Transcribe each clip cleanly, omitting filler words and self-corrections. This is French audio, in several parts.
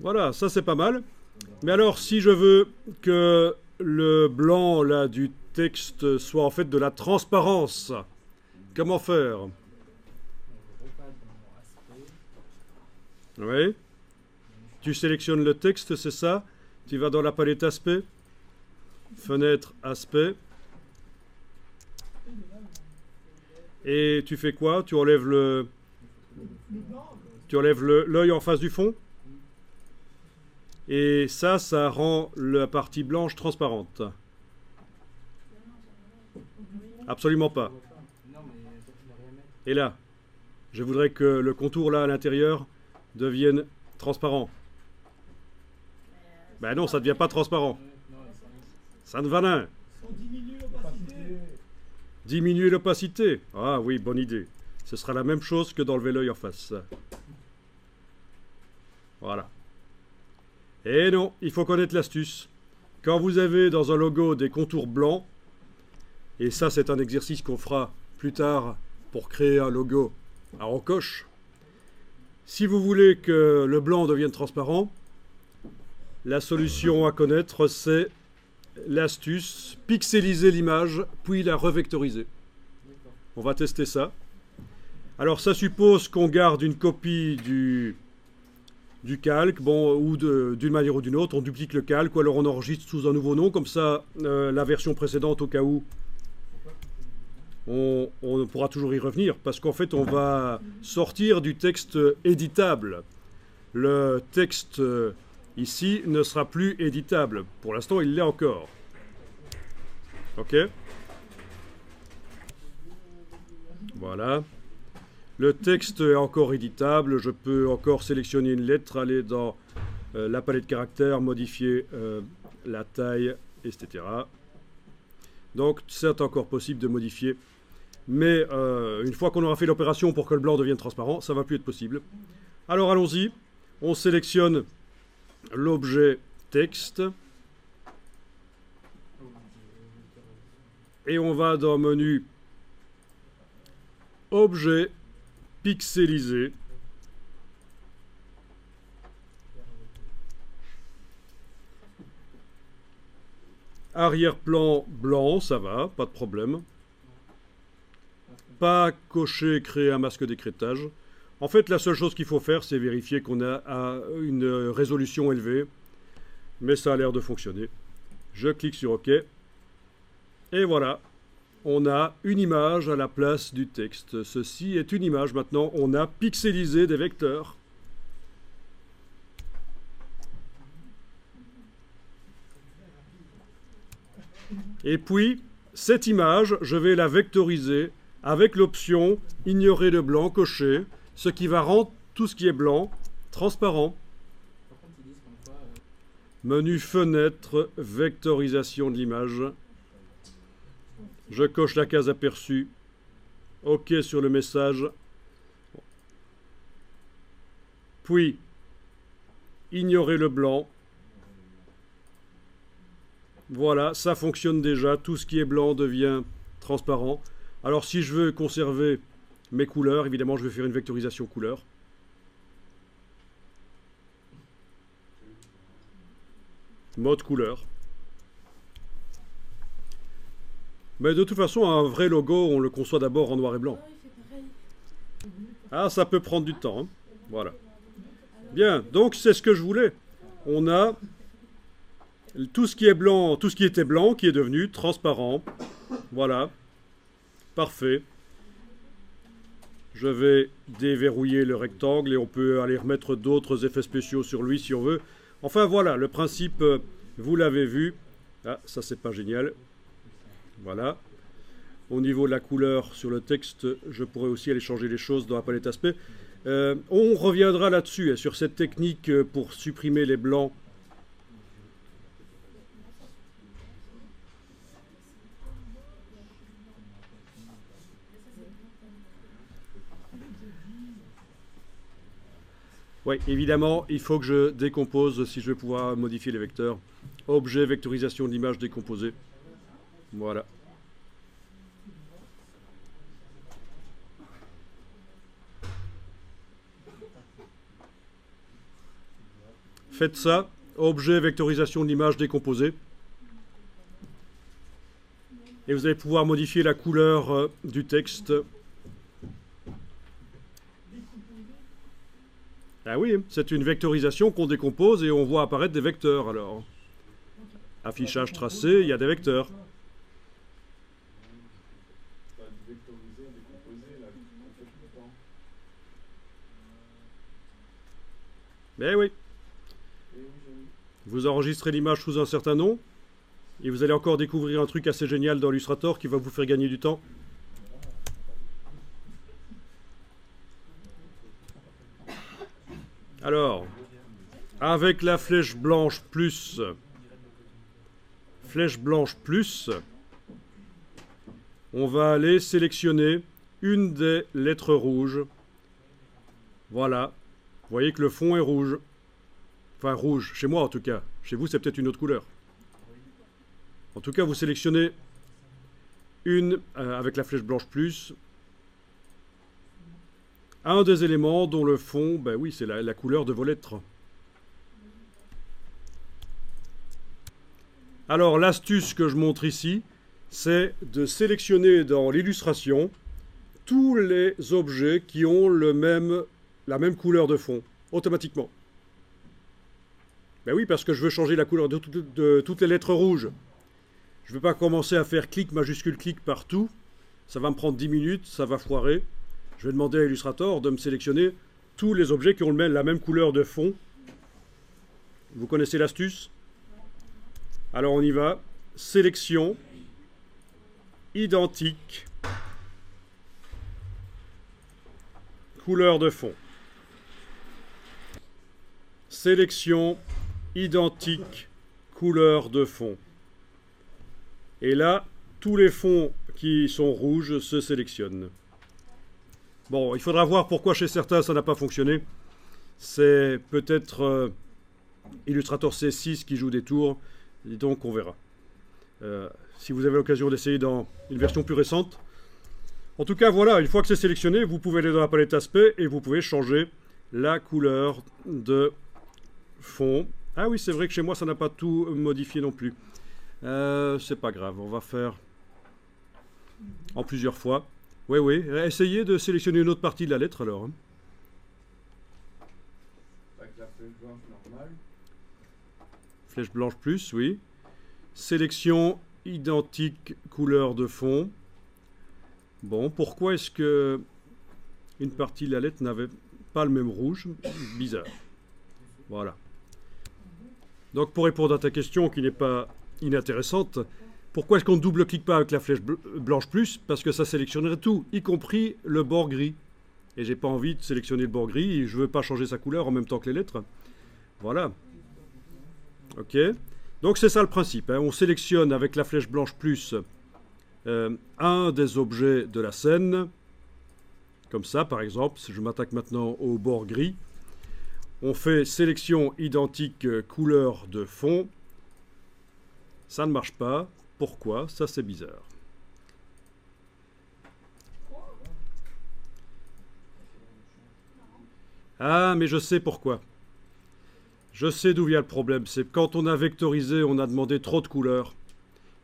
Voilà, ça c'est pas mal. Mais alors, si je veux que le blanc là du texte soit en fait de la transparence, comment faire? Oui. Tu sélectionnes le texte, c'est ça? Tu vas dans la palette aspect, fenêtre aspect, et tu fais quoi? Tu enlèves l'œil en face du fond, et ça rend la partie blanche transparente. Absolument pas. Et là, je voudrais que le contour là à l'intérieur devienne transparent. Ben non, ça ne devient pas transparent. Ça ne va rien. Diminuer l'opacité. Ah oui, bonne idée. Ce sera la même chose que d'enlever l'œil en face. Voilà. Et non, il faut connaître l'astuce. Quand vous avez dans un logo des contours blancs, et ça c'est un exercice qu'on fera plus tard pour créer un logo à encoche, si vous voulez que le blanc devienne transparent, la solution à connaître c'est l'astuce pixeliser l'image puis la revectoriser. On va tester ça. Alors ça suppose qu'on garde une copie du calque, bon, ou d'une manière ou d'une autre, on duplique le calque, ou alors on enregistre sous un nouveau nom, comme ça la version précédente, au cas où, on pourra toujours y revenir, parce qu'en fait on va sortir du texte éditable. Le texte ici ne sera plus éditable. Pour l'instant il l'est encore. Ok? Voilà. Le texte est encore éditable, je peux encore sélectionner une lettre, aller dans la palette caractères, modifier la taille, etc. Donc c'est encore possible de modifier. Mais une fois qu'on aura fait l'opération pour que le blanc devienne transparent, ça ne va plus être possible. Alors allons-y, on sélectionne l'objet texte. Et on va dans le menu objet pixelisé. Arrière-plan blanc, ça va, pas de problème. Pas cocher créer un masque d'écrêtage. En fait, la seule chose qu'il faut faire, c'est vérifier qu'on a une résolution élevée. Mais ça a l'air de fonctionner. Je clique sur OK. Et voilà, on a une image à la place du texte. Ceci est une image. Maintenant, on a pixelisé des vecteurs. Et puis, cette image, je vais la vectoriser avec l'option ignorer le blanc coché, ce qui va rendre tout ce qui est blanc transparent. Menu fenêtre, vectorisation de l'image. Je coche la case aperçue. OK sur le message. Puis, ignorer le blanc. Voilà, ça fonctionne déjà. Tout ce qui est blanc devient transparent. Alors si je veux conserver mes couleurs, évidemment je vais faire une vectorisation couleur. Mode couleur. Mais de toute façon, un vrai logo, on le conçoit d'abord en noir et blanc. Ah, ça peut prendre du temps. Hein. Voilà. Bien, donc c'est ce que je voulais. On a tout ce qui est blanc, tout ce qui était blanc, qui est devenu transparent. Voilà. Parfait. Je vais déverrouiller le rectangle et on peut aller remettre d'autres effets spéciaux sur lui si on veut. Enfin voilà, le principe, vous l'avez vu. Ah, ça c'est pas génial. Voilà. Au niveau de la couleur sur le texte, je pourrais aussi aller changer les choses dans la palette aspect. On reviendra là-dessus, sur cette technique pour supprimer les blancs. Oui, évidemment, il faut que je décompose si je vais pouvoir modifier les vecteurs. Objet, vectorisation de l'image décomposée. Voilà. Faites ça. Objet, vectorisation de l'image décomposée. Et vous allez pouvoir modifier la couleur du texte. Ah oui, c'est une vectorisation qu'on décompose et on voit apparaître des vecteurs alors. Affichage tracé, il y a des vecteurs. Mais oui. Vous enregistrez l'image sous un certain nom. Et vous allez encore découvrir un truc assez génial dans Illustrator qui va vous faire gagner du temps. Alors, avec la flèche blanche plus, on va aller sélectionner une des lettres rouges. Voilà. Vous voyez que le fond est rouge. Enfin, rouge, chez moi en tout cas. Chez vous, c'est peut-être une autre couleur. En tout cas, vous sélectionnez une, avec la flèche blanche plus, un des éléments dont le fond, ben oui, c'est la couleur de vos lettres. Alors, l'astuce que je montre ici, c'est de sélectionner dans l'illustration tous les objets qui ont la même couleur de fond, automatiquement. Ben oui, parce que je veux changer la couleur de toutes les lettres rouges. Je ne vais pas commencer à faire clic, majuscule, clic partout. Ça va me prendre 10 minutes, ça va foirer. Je vais demander à Illustrator de me sélectionner tous les objets qui ont la même couleur de fond. Vous connaissez l'astuce? Alors on y va. Sélection, identique, couleur de fond. Sélection, identique, couleur de fond. Et là, tous les fonds qui sont rouges se sélectionnent. Bon, il faudra voir pourquoi chez certains ça n'a pas fonctionné. C'est peut-être Illustrator C6 qui joue des tours, et donc on verra. Si vous avez l'occasion d'essayer dans une version plus récente. En tout cas, voilà, une fois que c'est sélectionné, vous pouvez aller dans la palette aspect et vous pouvez changer la couleur de fond. Ah oui, c'est vrai que chez moi, ça n'a pas tout modifié non plus. C'est pas grave, on va faire en plusieurs fois. Oui, oui, essayez de sélectionner une autre partie de la lettre alors. Hein. Avec la flèche blanche normale. Flèche blanche plus, oui. Sélection identique couleur de fond. Bon, pourquoi est-ce que une partie de la lettre n'avait pas le même rouge? Bizarre. Voilà. Donc pour répondre à ta question qui n'est pas inintéressante, pourquoi est-ce qu'on ne double-clique pas avec la flèche blanche plus? Parce que ça sélectionnerait tout, y compris le bord gris. Et j'ai pas envie de sélectionner le bord gris, et je veux pas changer sa couleur en même temps que les lettres. Voilà. Ok. Donc c'est ça le principe. Hein. On sélectionne avec la flèche blanche plus un des objets de la scène. Comme ça, par exemple, si je m'attaque maintenant au bord gris, on fait sélection identique couleur de fond. Ça ne marche pas. Pourquoi? Ça, c'est bizarre. Ah, mais je sais pourquoi. Je sais d'où vient le problème. C'est quand on a vectorisé, on a demandé trop de couleurs.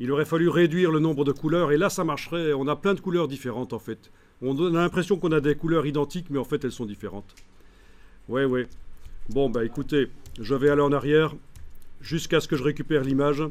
Il aurait fallu réduire le nombre de couleurs, et là, ça marcherait. On a plein de couleurs différentes, en fait. On a l'impression qu'on a des couleurs identiques, mais en fait, elles sont différentes. Ouais, ouais. Bon, bah écoutez, je vais aller en arrière jusqu'à ce que je récupère l'image.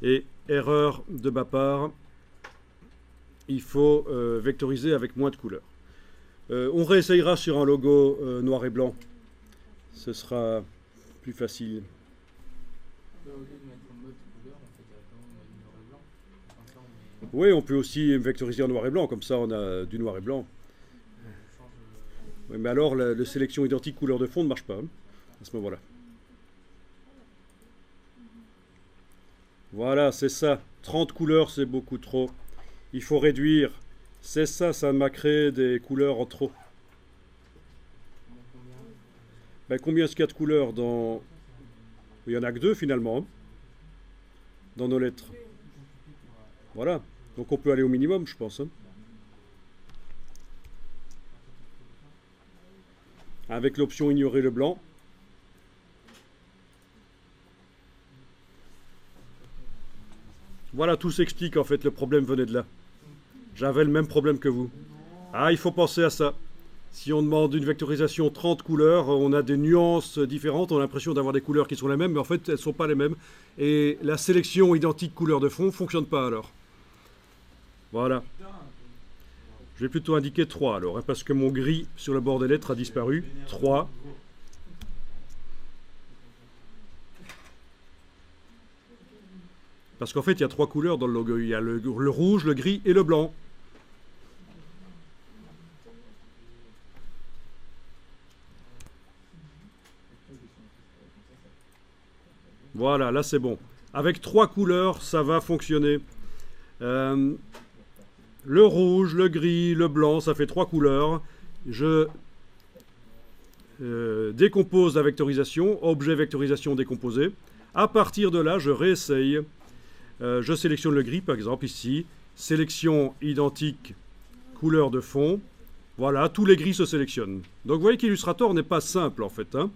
Et erreur de ma part, il faut vectoriser avec moins de couleurs. On réessayera sur un logo noir et blanc. Ce sera plus facile. Au lieu de mettre en mode couleur, on fait directement en mode noir et blanc. Comme ça, on met... Oui, on peut aussi vectoriser en noir et blanc, comme ça on a du noir et blanc. change, Oui, mais alors la sélection identique couleur de fond ne marche pas hein, à ce moment-là. Voilà, c'est ça. 30 couleurs, c'est beaucoup trop. Il faut réduire. C'est ça, ça m'a créé des couleurs en trop. Ben, combien est-ce qu'il y a de couleurs dans... Il n'y en a que 2 finalement, hein, dans nos lettres. Voilà, donc on peut aller au minimum, je pense. Hein. Avec l'option ignorer le blanc. Voilà, tout s'explique en fait, le problème venait de là. J'avais le même problème que vous. Ah, il faut penser à ça. Si on demande une vectorisation 30 couleurs, on a des nuances différentes, on a l'impression d'avoir des couleurs qui sont les mêmes, mais en fait elles ne sont pas les mêmes. Et la sélection identique couleur de fond ne fonctionne pas alors. Voilà. Je vais plutôt indiquer 3 alors, hein, parce que mon gris sur le bord des lettres a disparu. 3. Parce qu'en fait, il y a 3 couleurs dans le logo. Il y a le rouge, le gris et le blanc. Voilà, là c'est bon. Avec 3 couleurs, ça va fonctionner. Le rouge, le gris, le blanc, ça fait 3 couleurs. Je décompose la vectorisation, objet vectorisation décomposé. À partir de là, je réessaye. Je sélectionne le gris, par exemple, ici. Sélection identique, couleur de fond. Voilà, tous les gris se sélectionnent. Donc vous voyez qu'Illustrator n'est pas simple, en fait. Hein.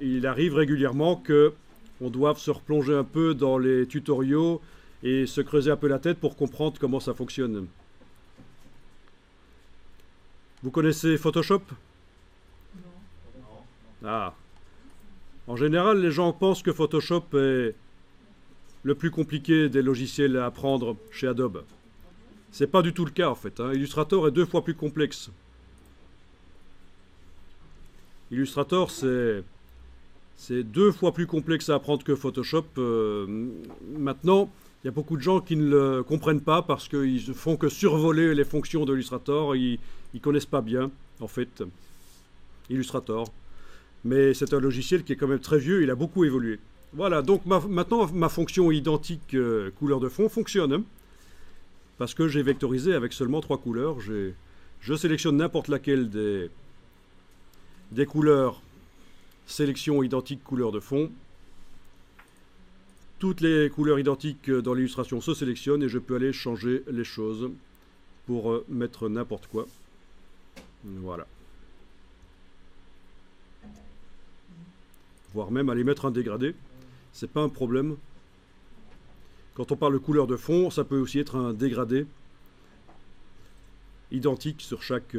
Il arrive régulièrement qu'on doive se replonger un peu dans les tutoriaux et se creuser un peu la tête pour comprendre comment ça fonctionne. Vous connaissez Photoshop? Non. Ah. En général, les gens pensent que Photoshop est le plus compliqué des logiciels à apprendre chez Adobe. C'est pas du tout le cas en fait. Hein. Illustrator est 2 fois plus complexe. Illustrator, c'est 2 fois plus complexe à apprendre que Photoshop. Maintenant, il y a beaucoup de gens qui ne le comprennent pas parce qu'ils ne font que survoler les fonctions d'Illustrator. Ils ne connaissent pas bien, en fait, Illustrator. Mais c'est un logiciel qui est quand même très vieux, il a beaucoup évolué. Voilà, donc maintenant, ma fonction identique couleur de fond fonctionne. Hein, parce que j'ai vectorisé avec seulement 3 couleurs. Je sélectionne n'importe laquelle des couleurs, sélection identique couleur de fond. Toutes les couleurs identiques dans l'illustration se sélectionnent et je peux aller changer les choses pour mettre n'importe quoi. Voilà. Voire même aller mettre un dégradé. C'est pas un problème. Quand on parle de couleur de fond, ça peut aussi être un dégradé identique sur chaque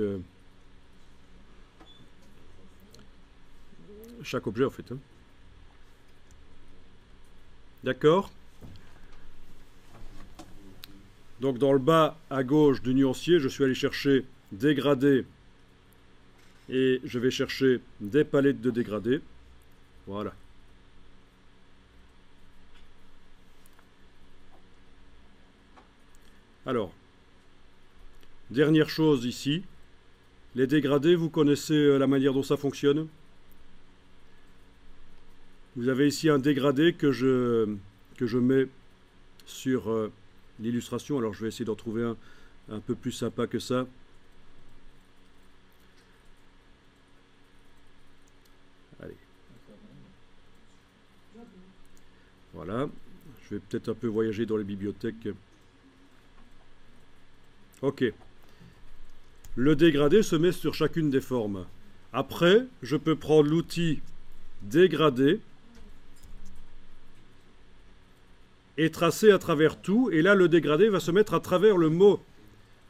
objet en fait. Hein. D'accord? Donc dans le bas à gauche du nuancier, je suis allé chercher dégradé et je vais chercher des palettes de dégradés. Voilà. Alors, dernière chose ici, les dégradés, vous connaissez la manière dont ça fonctionne? Vous avez ici un dégradé que je mets sur l'illustration. Alors je vais essayer d'en trouver un peu plus sympa que ça. Allez. Voilà. Je vais peut-être un peu voyager dans les bibliothèques. Ok. Le dégradé se met sur chacune des formes. Après, je peux prendre l'outil dégradé et tracer à travers tout. Et là, le dégradé va se mettre à travers le mot.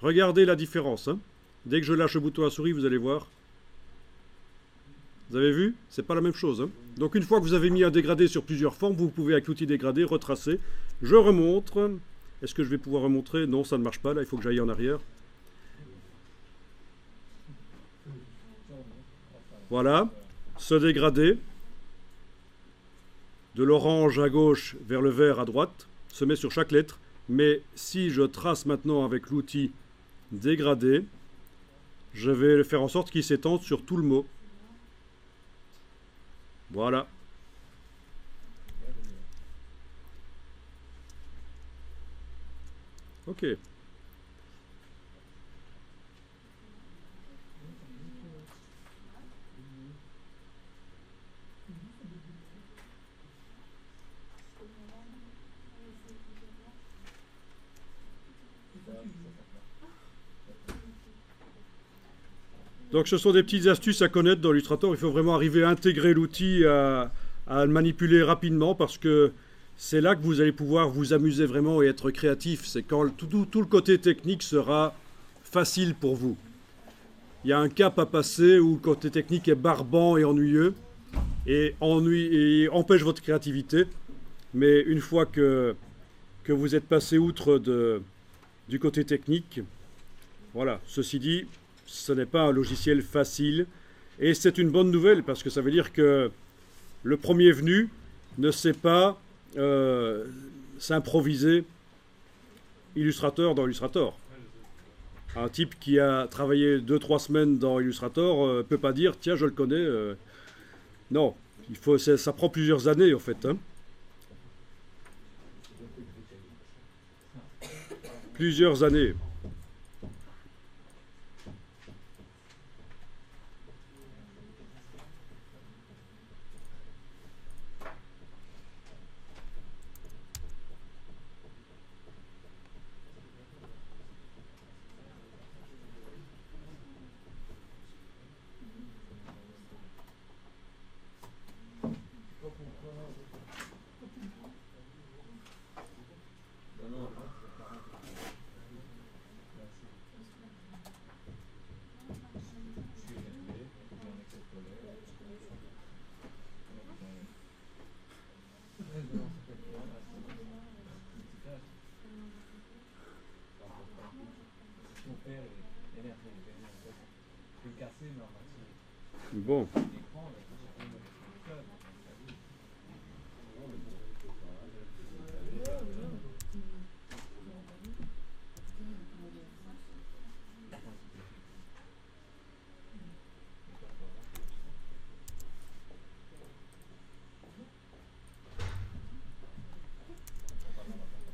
Regardez la différence. Hein. Dès que je lâche le bouton à souris, vous allez voir. Vous avez vu? C'est pas la même chose. Hein. Donc une fois que vous avez mis un dégradé sur plusieurs formes, vous pouvez avec l'outil dégradé retracer. Je remontre. Est-ce que je vais pouvoir remontrer? Non, ça ne marche pas. Là, il faut que j'aille en arrière. Voilà. Ce dégradé, de l'orange à gauche vers le vert à droite, se met sur chaque lettre. Mais si je trace maintenant avec l'outil dégradé, je vais faire en sorte qu'il s'étende sur tout le mot. Voilà. Ok. Donc ce sont des petites astuces à connaître dans Illustrator. Il faut vraiment arriver à intégrer l'outil, à le manipuler rapidement parce que c'est là que vous allez pouvoir vous amuser vraiment et être créatif. C'est quand tout le côté technique sera facile pour vous. Il y a un cap à passer où le côté technique est barbant et ennuyeux et empêche votre créativité. Mais une fois que vous êtes passé outre du côté technique, voilà. Ceci dit, ce n'est pas un logiciel facile et c'est une bonne nouvelle parce que ça veut dire que le premier venu ne sait pas s'improviser Illustrator dans Illustrator. Un type qui a travaillé 2-3 semaines dans Illustrator ne peut pas dire « Tiens, je le connais. Non, ça prend plusieurs années en fait. Hein. Plusieurs années. Bon.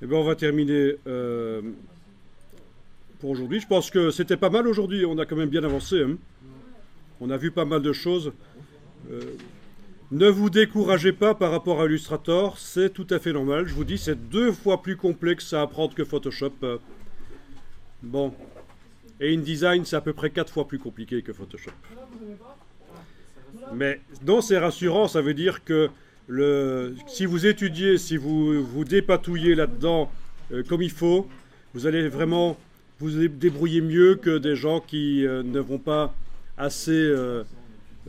Eh bien, on va terminer pour aujourd'hui. Je pense que c'était pas mal aujourd'hui. On a quand même bien avancé. Hein. On a vu pas mal de choses. Ne vous découragez pas par rapport à Illustrator. C'est tout à fait normal. Je vous dis, c'est 2 fois plus complexe à apprendre que Photoshop. Bon. Et InDesign, c'est à peu près 4 fois plus compliqué que Photoshop. Mais non, c'est rassurant. Ça veut dire que si vous étudiez, si vous vous dépatouillez là-dedans comme il faut, vous allez vraiment vous débrouiller mieux que des gens qui ne vont pas assez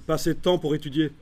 passer de temps pour étudier.